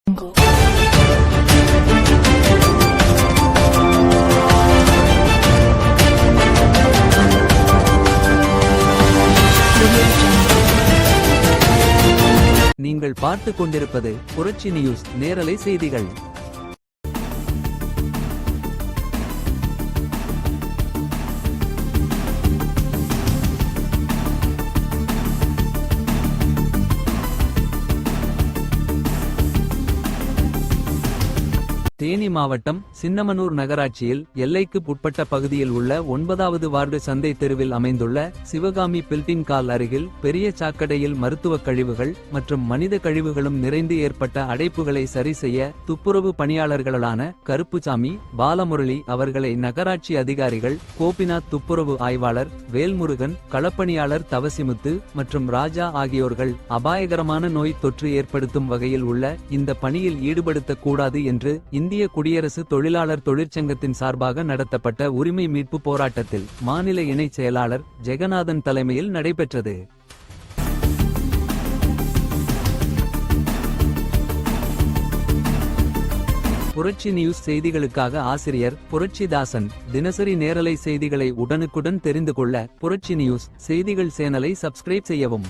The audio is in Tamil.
நீங்கள் பார்த்துக் கொண்டிருப்பது புரட்சி நியூஸ் நேரலை செய்திகள். தேனி மாவட்டம் சின்னமனூர் நகராட்சியில் எல்லைக்கு உட்பட்ட பகுதியில் உள்ள 9வது வார்டு சந்தை தெருவில் அமைந்துள்ள சிவகாமி பில்டிங் கால் அருகில் பெரிய சாக்கடையில் மருத்துவக் கழிவுகள் மற்றும் மனித கழிவுகளும் நிறைந்து ஏற்பட்ட அடைப்புகளை சரி செய்ய துப்புரவு பணியாளர்களான கருப்புசாமி, பாலமுரளி அவர்களை நகராட்சி அதிகாரிகள் கோபிநாத், துப்புரவு ஆய்வாளர் வேல்முருகன், களப்பணியாளர் தவசிமுத்து மற்றும் ராஜா ஆகியோர்கள் அபாயகரமான நோய் தொற்று ஏற்படுத்தும் வகையில் உள்ள இந்த பணியில் ஈடுபடுத்தக்கூடாது என்று இந்திய குடியரசு தொழிலாளர் தொழிற்சங்கத்தின் சார்பாக நடத்தப்பட்ட உரிமை மீட்பு போராட்டத்தில் மாநில இணைச் செயலாளர் ஜெகநாதன் தலைமையில் நடைபெற்றது. புரட்சி நியூஸ் செய்திகளுக்காக ஆசிரியர் புரட்சிதாசன். தினசரி நேரலை செய்திகளை உடனுக்குடன் தெரிந்து கொள்ள புரட்சி நியூஸ் செய்திகள் சேனலை சப்ஸ்கிரைப் செய்யவும்.